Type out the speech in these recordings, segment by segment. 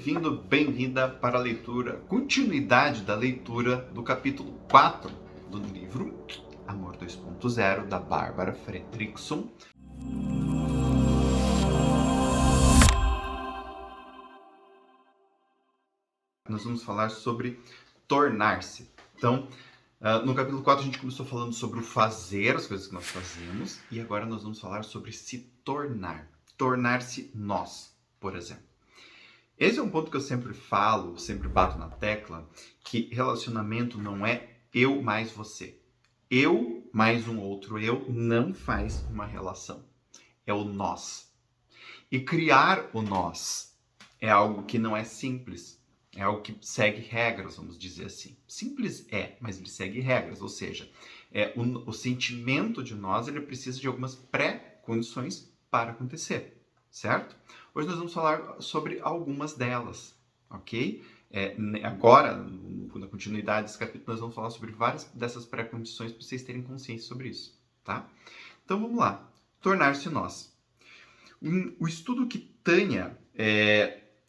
bem-vindo, bem-vinda para a leitura, continuidade da leitura do capítulo 4 do livro Amor 2.0, da Bárbara Fredrickson. Nós vamos falar sobre tornar-se. Então, no capítulo 4 a gente começou falando sobre o fazer, as coisas que nós fazemos, e agora nós vamos falar sobre se tornar. Tornar-se nós, por exemplo. Esse é um ponto que eu sempre falo, sempre bato na tecla, que relacionamento não é eu mais você. Eu mais um outro eu não faz uma relação. É o nós. E criar o nós é algo que não é simples. É algo que segue regras, vamos dizer assim. Simples é, mas ele segue regras. Ou seja, o sentimento de nós ele precisa de algumas pré-condições para acontecer. Certo? Hoje nós vamos falar sobre algumas delas, ok? Agora, na continuidade desse capítulo, nós vamos falar sobre várias dessas pré-condições para vocês terem consciência sobre isso, tá? Então vamos lá. Tornar-se nós. O estudo que Tânia...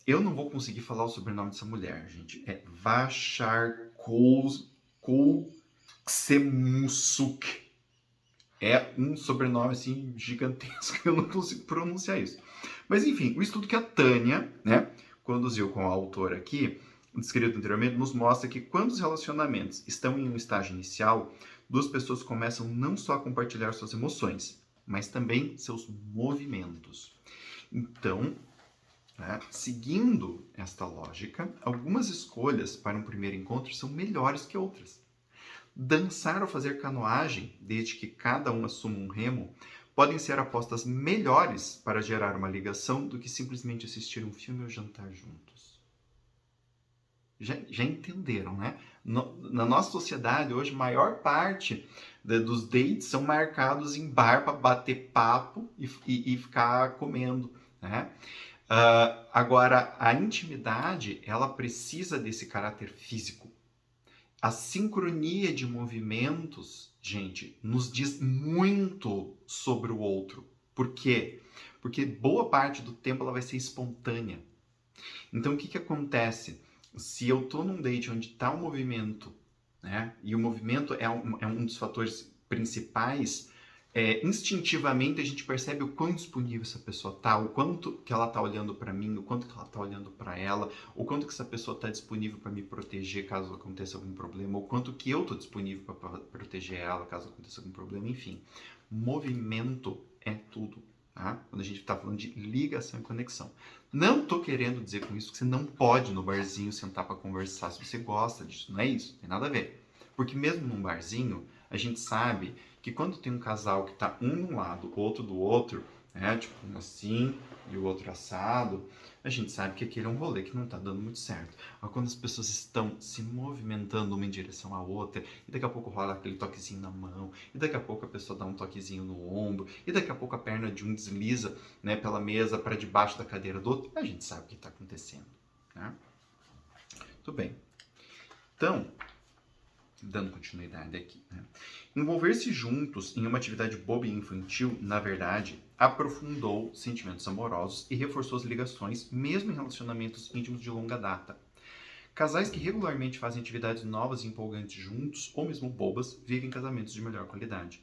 eu não vou conseguir falar o sobrenome dessa mulher, gente. É Vacharkouksemusuk. É um sobrenome assim gigantesco, eu não consigo pronunciar isso. Mas enfim, o estudo que a Tânia, conduziu com a autora aqui, descrito anteriormente, nos mostra que quando os relacionamentos estão em um estágio inicial, duas pessoas começam não só a compartilhar suas emoções, mas também seus movimentos. Então, seguindo esta lógica, algumas escolhas para um primeiro encontro são melhores que outras. Dançar ou fazer canoagem, desde que cada um assuma um remo, podem ser apostas melhores para gerar uma ligação do que simplesmente assistir um filme ou jantar juntos. Já entenderam, né? Na nossa sociedade, hoje, a maior parte dos dates são marcados em bar para bater papo e ficar comendo, né? Agora, a intimidade, ela precisa desse caráter físico. A sincronia de movimentos, gente, nos diz muito sobre o outro. Por quê? Porque boa parte do tempo ela vai ser espontânea. Então, o que acontece? Se eu estou num date onde está o movimento, né? E o movimento é um dos fatores principais, instintivamente a gente percebe o quão disponível essa pessoa está, o quanto que ela está olhando para mim, o quanto que ela está olhando para ela, o quanto que essa pessoa está disponível para me proteger caso aconteça algum problema, o quanto que eu estou disponível para proteger ela caso aconteça algum problema, enfim. Movimento é tudo, tá? Quando a gente está falando de ligação e conexão. Não estou querendo dizer com isso que você não pode no barzinho sentar para conversar se você gosta disso, não é isso, não tem nada a ver. Porque mesmo num barzinho, a gente sabe que quando tem um casal que está um de um lado, outro do outro, tipo um assim e o outro assado, a gente sabe que aquele é um rolê que não está dando muito certo. Mas quando as pessoas estão se movimentando uma em direção à outra, e daqui a pouco rola aquele toquezinho na mão, e daqui a pouco a pessoa dá um toquezinho no ombro, e daqui a pouco a perna de um desliza, pela mesa para debaixo da cadeira do outro, a gente sabe o que está acontecendo. Né? Tudo bem. Então, dando continuidade aqui. Envolver-se juntos em uma atividade boba e infantil, na verdade, aprofundou sentimentos amorosos e reforçou as ligações, mesmo em relacionamentos íntimos de longa data. Casais que regularmente fazem atividades novas e empolgantes juntos, ou mesmo bobas, vivem casamentos de melhor qualidade.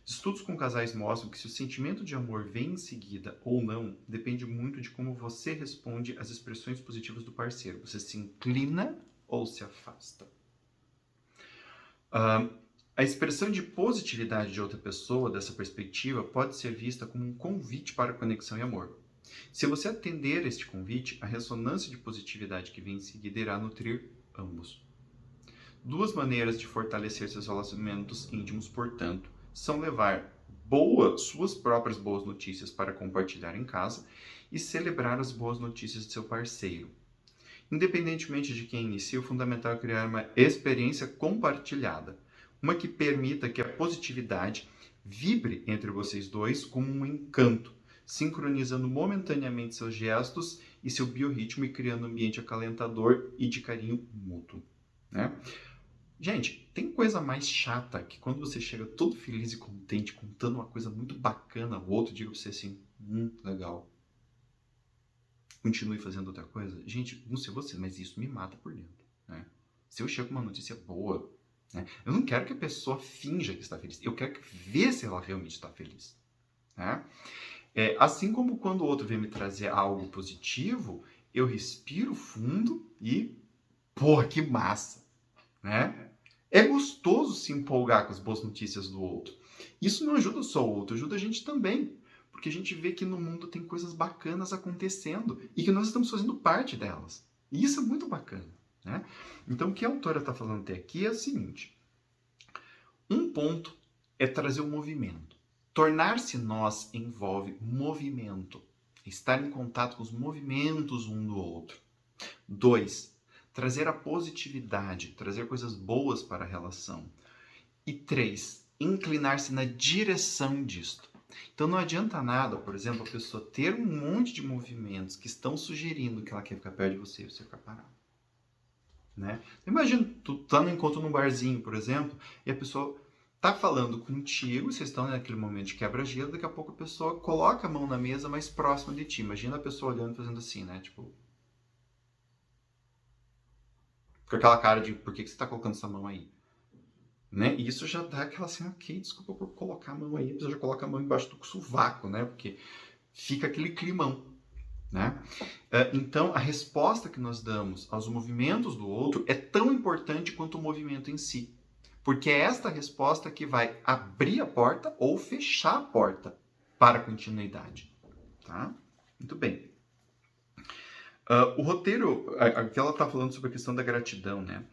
Estudos com casais mostram que se o sentimento de amor vem em seguida ou não, depende muito de como você responde às expressões positivas do parceiro. Você se inclina ou se afasta. A expressão de positividade de outra pessoa, dessa perspectiva, pode ser vista como um convite para conexão e amor. Se você atender este convite, a ressonância de positividade que vem em seguida irá nutrir ambos. Duas maneiras de fortalecer seus relacionamentos íntimos, portanto, são levar suas próprias boas notícias para compartilhar em casa e celebrar as boas notícias de seu parceiro. Independentemente de quem inicia, o fundamental é criar uma experiência compartilhada, uma que permita que a positividade vibre entre vocês dois como um encanto, sincronizando momentaneamente seus gestos e seu biorritmo e criando um ambiente acalentador e de carinho mútuo. Né? Gente, tem coisa mais chata que quando você chega todo feliz e contente, contando uma coisa muito bacana, o outro diga pra você assim, legal. continue fazendo outra coisa. Gente, não sei você, mas isso me mata por dentro, né? Se eu chego com uma notícia boa, né, eu não quero que a pessoa finja que está feliz. Eu quero ver se ela realmente está feliz, né? Assim como quando o outro vem me trazer algo positivo, eu respiro fundo e, porra, que massa, né? É gostoso se empolgar com as boas notícias do outro. Isso não ajuda só o outro, ajuda a gente também. Porque a gente vê que no mundo tem coisas bacanas acontecendo e que nós estamos fazendo parte delas. E isso é muito bacana, né? Então, o que a autora está falando até aqui é o seguinte. Um ponto é trazer o movimento. Tornar-se nós envolve movimento. Estar em contato com os movimentos um do outro. 2. Trazer a positividade, trazer coisas boas para a relação. E 3. Inclinar-se na direção disto. Então não adianta nada, por exemplo, a pessoa ter um monte de movimentos que estão sugerindo que ela quer ficar perto de você e você ficar parado. Né? Imagina, tu tá no encontro num barzinho, por exemplo, e a pessoa tá falando contigo, vocês estão naquele momento de quebra-gelo, daqui a pouco a pessoa coloca a mão na mesa mais próxima de ti. Imagina a pessoa olhando e fazendo assim, né? Tipo... com aquela cara de, por que você tá colocando essa mão aí? Né? E isso já dá aquela assim, ok, desculpa por colocar a mão aí, a pessoa já coloca a mão embaixo do sovaco, né? Porque fica aquele climão, né? Então, a resposta que nós damos aos movimentos do outro é tão importante quanto o movimento em si. Porque é esta resposta que vai abrir a porta ou fechar a porta para a continuidade. Tá? Muito bem. O roteiro, aqui ela está falando sobre a questão da gratidão, né?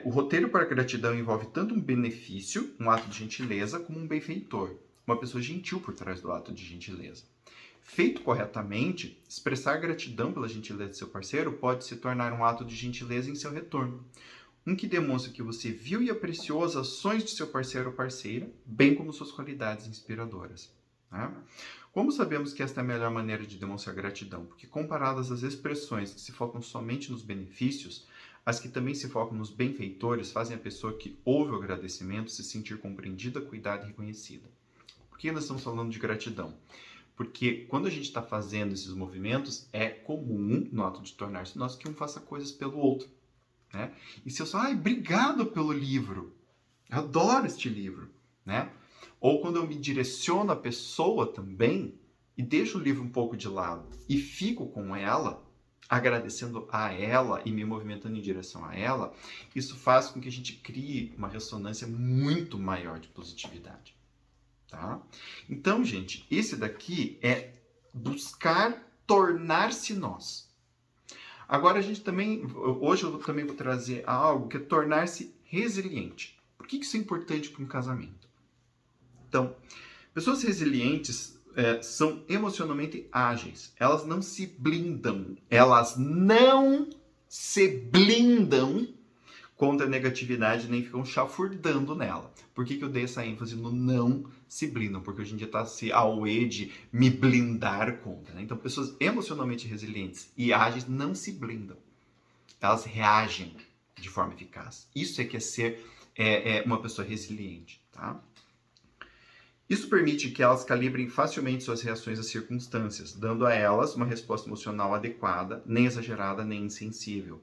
O roteiro para a gratidão envolve tanto um benefício, um ato de gentileza, como um benfeitor, uma pessoa gentil por trás do ato de gentileza. Feito corretamente, expressar gratidão pela gentileza de seu parceiro pode se tornar um ato de gentileza em seu retorno. Um que demonstra que você viu e apreciou as ações de seu parceiro ou parceira, bem como suas qualidades inspiradoras. Tá? Como sabemos que esta é a melhor maneira de demonstrar gratidão? Porque comparadas às expressões que se focam somente nos benefícios, as que também se focam nos benfeitores fazem a pessoa que ouve o agradecimento se sentir compreendida, cuidada e reconhecida. Por que nós estamos falando de gratidão? Porque quando a gente está fazendo esses movimentos, é comum, no ato de tornar-se nós, que um faça coisas pelo outro. Né? E se eu só, obrigado pelo livro, eu adoro este livro. Né? Ou quando eu me direciono à pessoa também, e deixo o livro um pouco de lado, e fico com ela, agradecendo a ela e me movimentando em direção a ela, isso faz com que a gente crie uma ressonância muito maior de positividade. Tá? Então, gente, esse daqui é buscar tornar-se nós. Agora, a gente também, hoje eu também vou trazer algo que é tornar-se resiliente. Por que isso é importante para um casamento? Então, pessoas resilientes são emocionalmente ágeis. Elas não se blindam. Elas não se blindam contra a negatividade, nem ficam chafurdando nela. Por que eu dei essa ênfase no não se blindam? Porque hoje em dia está se auê de me blindar contra. Né? Então, pessoas emocionalmente resilientes e ágeis não se blindam. Elas reagem de forma eficaz. Isso é que é ser uma pessoa resiliente. Tá? Isso permite que elas calibrem facilmente suas reações às circunstâncias, dando a elas uma resposta emocional adequada, nem exagerada, nem insensível.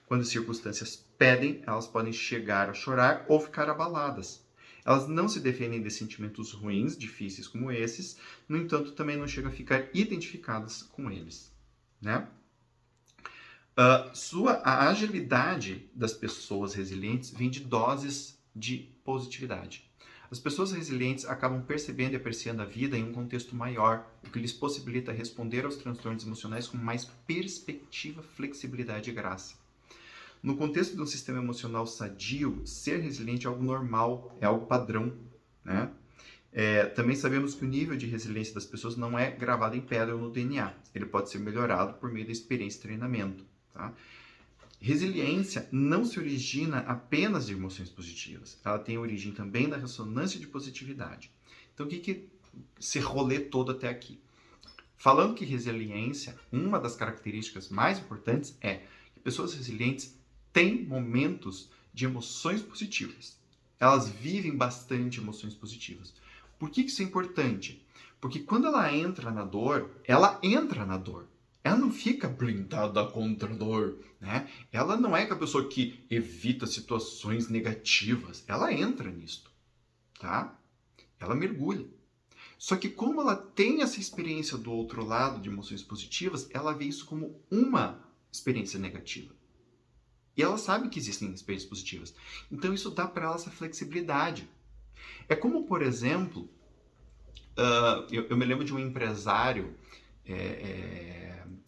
Quando as circunstâncias pedem, elas podem chegar a chorar ou ficar abaladas. Elas não se defendem de sentimentos ruins, difíceis como esses, no entanto, também não chegam a ficar identificadas com eles. Né? A agilidade das pessoas resilientes vem de doses de positividade. As pessoas resilientes acabam percebendo e apreciando a vida em um contexto maior, o que lhes possibilita responder aos transtornos emocionais com mais perspectiva, flexibilidade e graça. No contexto de um sistema emocional sadio, ser resiliente é algo normal, é algo padrão. Né? Também sabemos que o nível de resiliência das pessoas não é gravado em pedra ou no DNA. Ele pode ser melhorado por meio da experiência e treinamento. Tá? Resiliência não se origina apenas de emoções positivas. Ela tem origem também da ressonância de positividade. Então, o que esse rolê todo até aqui? Falando que resiliência, uma das características mais importantes é que pessoas resilientes têm momentos de emoções positivas. Elas vivem bastante emoções positivas. Por que isso é importante? Porque quando ela entra na dor, ela entra na dor. ela não fica blindada contra a dor, né? Ela não é aquela pessoa que evita situações negativas. Ela entra nisto, tá? Ela mergulha. Só que como ela tem essa experiência do outro lado de emoções positivas, ela vê isso como uma experiência negativa. E ela sabe que existem experiências positivas. Então isso dá para ela essa flexibilidade. É como, por exemplo, eu me lembro de um empresário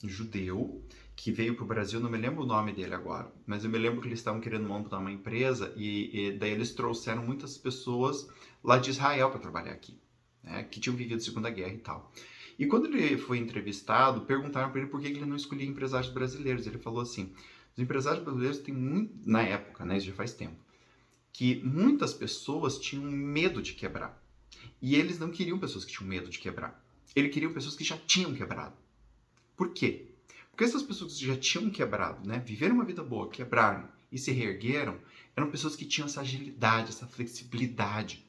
judeu que veio para o Brasil, não me lembro o nome dele agora, mas eu me lembro que eles estavam querendo montar uma empresa e daí eles trouxeram muitas pessoas lá de Israel para trabalhar aqui, né, que tinham vivido a Segunda Guerra e tal. E quando ele foi entrevistado, perguntaram para ele por que ele não escolhia empresários brasileiros. Ele falou assim, os empresários brasileiros têm muito, na época, né, isso já faz tempo, que muitas pessoas tinham medo de quebrar. E eles não queriam pessoas que tinham medo de quebrar. Eles queriam pessoas que já tinham quebrado. Por quê? Porque essas pessoas que já tinham quebrado, né, viveram uma vida boa, quebraram e se reergueram, eram pessoas que tinham essa agilidade, essa flexibilidade,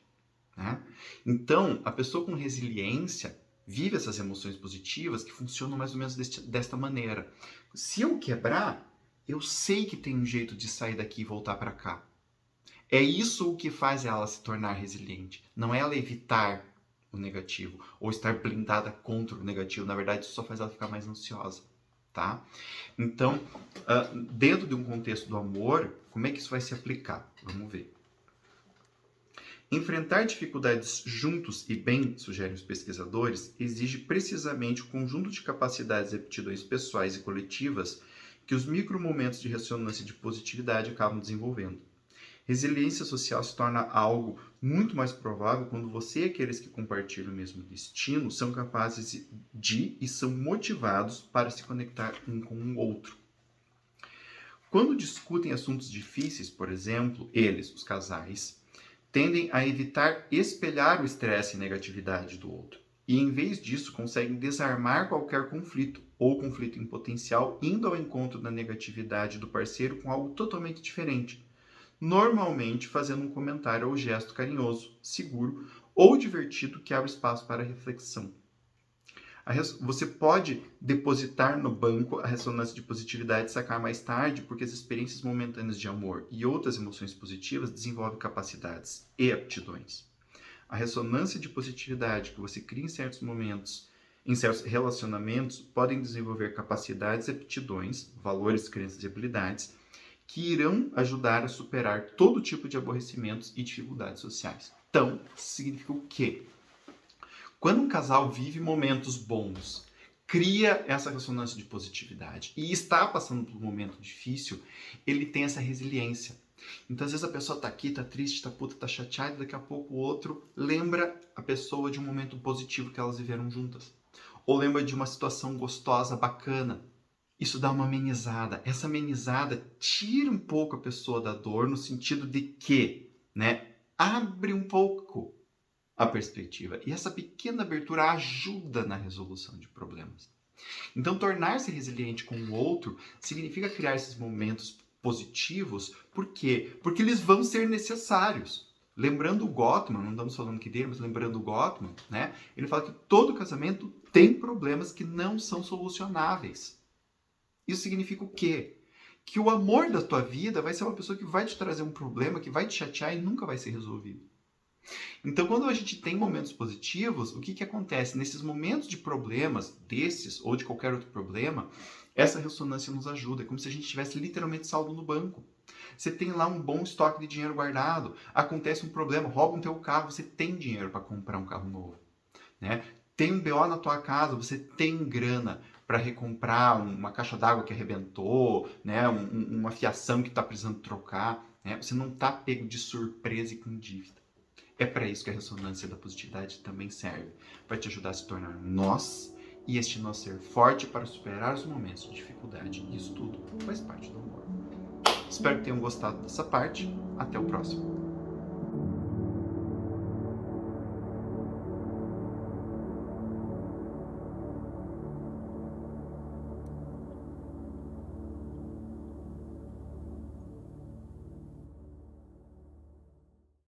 né? Então, a pessoa com resiliência vive essas emoções positivas que funcionam mais ou menos desta maneira. Se eu quebrar, eu sei que tem um jeito de sair daqui e voltar para cá. É isso o que faz ela se tornar resiliente. Não é ela evitar o negativo ou estar blindada contra o negativo. Na verdade, isso só faz ela ficar mais ansiosa, tá? Então, dentro de um contexto do amor, como é que isso vai se aplicar? Vamos ver. Enfrentar dificuldades juntos e bem, sugerem os pesquisadores, exige precisamente o conjunto de capacidades e aptidões pessoais e coletivas que os micromomentos de ressonância de positividade acabam desenvolvendo. Resiliência social se torna algo muito mais provável quando você e aqueles que compartilham o mesmo destino são capazes de e são motivados para se conectar um com o outro. Quando discutem assuntos difíceis, por exemplo, eles, os casais, tendem a evitar espelhar o estresse e negatividade do outro. E, em vez disso, conseguem desarmar qualquer conflito ou conflito em potencial, indo ao encontro da negatividade do parceiro com algo totalmente diferente. Normalmente fazendo um comentário ou gesto carinhoso, seguro ou divertido que abre espaço para reflexão. Você pode depositar no banco a ressonância de positividade e sacar mais tarde, porque as experiências momentâneas de amor e outras emoções positivas desenvolvem capacidades e aptidões. A ressonância de positividade que você cria em certos momentos, em certos relacionamentos, podem desenvolver capacidades e aptidões, valores, crenças e habilidades, que irão ajudar a superar todo tipo de aborrecimentos e dificuldades sociais. Então, significa o quê? Quando um casal vive momentos bons, cria essa ressonância de positividade e está passando por um momento difícil, ele tem essa resiliência. Então, às vezes a pessoa está aqui, está triste, está puta, está chateada, daqui a pouco o outro lembra a pessoa de um momento positivo que elas viveram juntas. Ou lembra de uma situação gostosa, bacana. Isso dá uma amenizada. Essa amenizada tira um pouco a pessoa da dor no sentido de que, né, abre um pouco a perspectiva. E essa pequena abertura ajuda na resolução de problemas. Então, tornar-se resiliente com o outro significa criar esses momentos positivos. Por quê? Porque eles vão ser necessários. Lembrando o Gottman, não estamos falando aqui dele, mas lembrando o Gottman, né? Ele fala que todo casamento tem problemas que não são solucionáveis. Isso significa o quê? Que o amor da tua vida vai ser uma pessoa que vai te trazer um problema, que vai te chatear e nunca vai ser resolvido. Então, quando a gente tem momentos positivos, o que acontece? Nesses momentos de problemas, desses ou de qualquer outro problema, essa ressonância nos ajuda. É como se a gente tivesse literalmente saldo no banco. Você tem lá um bom estoque de dinheiro guardado, acontece um problema, roubam teu carro, você tem dinheiro para comprar um carro novo, né? Tem um BO na tua casa, você tem grana para recomprar uma caixa d'água que arrebentou, né? Uma fiação que está precisando trocar, né? Você não está pego de surpresa e com dívida. É para isso que a ressonância da positividade também serve, para te ajudar a se tornar nós e este nós ser forte para superar os momentos de dificuldade. Isso tudo faz parte do amor. Espero que tenham gostado dessa parte. Até o próximo.